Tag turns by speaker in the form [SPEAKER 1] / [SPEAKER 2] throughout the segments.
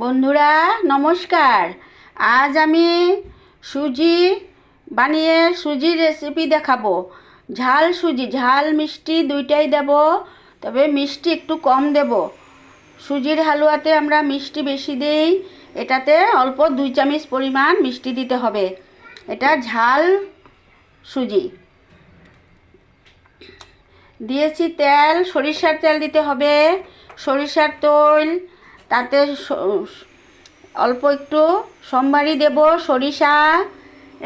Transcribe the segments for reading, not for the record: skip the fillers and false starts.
[SPEAKER 1] বন্ধুরা নমস্কার। আজ আমি সুজির রেসিপি দেখাবো। ঝাল সুজি, ঝাল মিষ্টি দুইটাই দেব, তবে মিষ্টি একটু কম দেব। সুজির হালুয়াতে আমরা মিষ্টি বেশি দেই, এটাতে অল্প 2 চামচ পরিমাণ মিষ্টি দিতে হবে। এটা ঝাল সুজি। দিয়েছি তেল, সরিষার তেল দিতে হবে। সরিষার তেল, তাতে অল্প একটু সম্বারি দেব, সরিষা,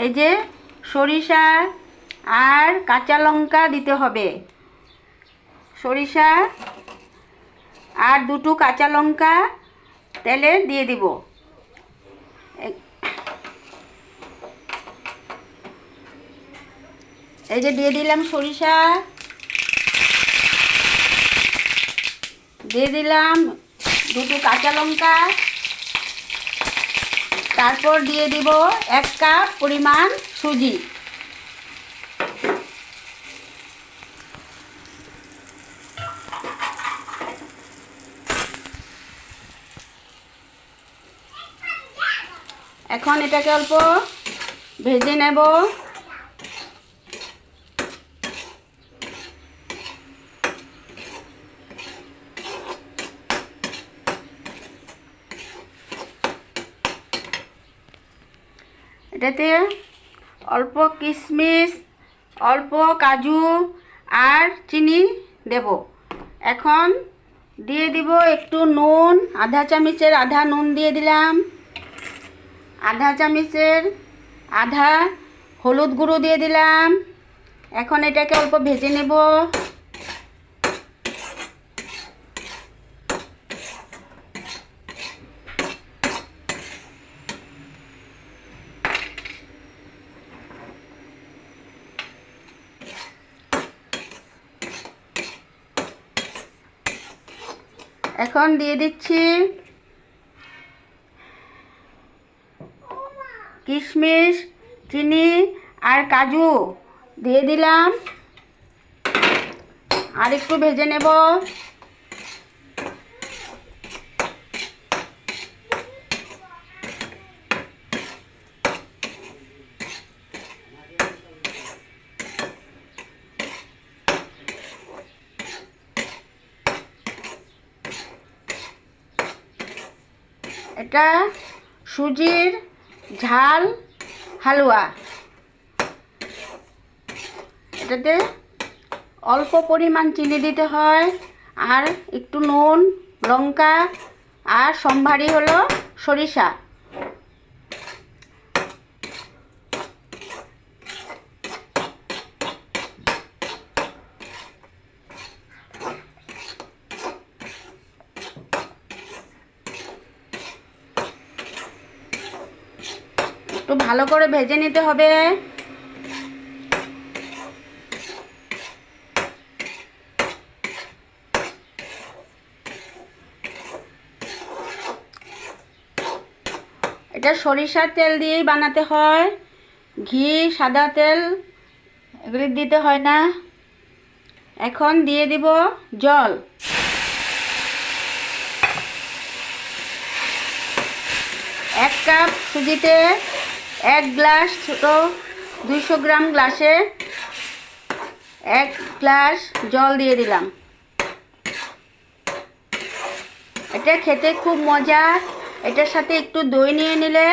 [SPEAKER 1] এই যে সরিষা আর কাঁচা লঙ্কা দিতে হবে। সরিষা আর 2টো কাঁচা লঙ্কা তেলে দিয়ে দিব। এই যে দিয়ে দিলাম সরিষা, দিয়ে দিলাম 2টো কাঁচা লঙ্কা, তারপর দিয়ে দিব 1 কাপ পরিমাণ সুজি। এখন এটাকে অল্প ভেজে নেব। এটাতে অল্প কিশমিশ, অল্প কাজু আর চিনি দেব। এখন দিয়ে দিব একটু নুন, আধা চামচের আধা নুন দিয়ে দিলাম। আধা চামচের আধা হলুদ গুঁড়ো দিয়ে দিলাম। এখন এটাকে অল্প ভেজে নেব। এখন দিয়ে দিচ্ছি কিশমিশ, চিনি আর কাজু দিয়ে দিলাম। আর একটু ভেজে নেব। এটা সুজির ঝাল হালুয়া। এটাতে অল্প পরিমাণ চিনি দিতে হয়, আর একটু নুন, লঙ্কা আর সম্ভারি হলো সরিষা। একটু ভালো করে ভেজে নিতে হবে। এটা সরিষার তেল দিয়েই বানাতে হয়, ঘি, সাদা তেল এগুলি দিতে হয় না। এখন দিয়ে দিব জল। এক কাপ সুজিতে 1 গ্লাস, ছোট 200 গ্রাম গ্লাসে 1 গ্লাস জল দিয়ে দিলাম। এটা খেতে খুব মজা। এটার সাথে একটু দই নিয়ে নিলে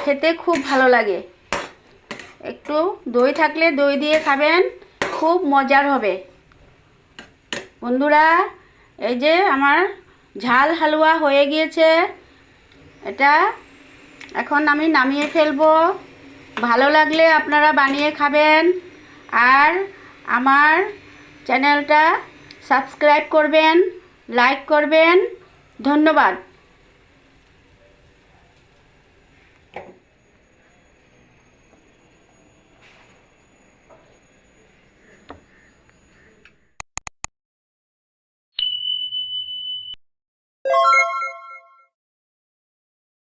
[SPEAKER 1] খেতে খুব ভালো লাগে। একটু দই থাকলে দই দিয়ে খাবেন, খুব মজার হবে। বন্ধুরা, এই যে আমার ঝাল হালুয়া হয়ে গিয়েছে। এটা এখন আমি নামিয়ে ফেলবো। ভালো লাগলে আপনারা বানিয়ে খাবেন, আর আমার চ্যানেলটা সাবস্ক্রাইব করবেন, লাইক করবেন। ধন্যবাদ।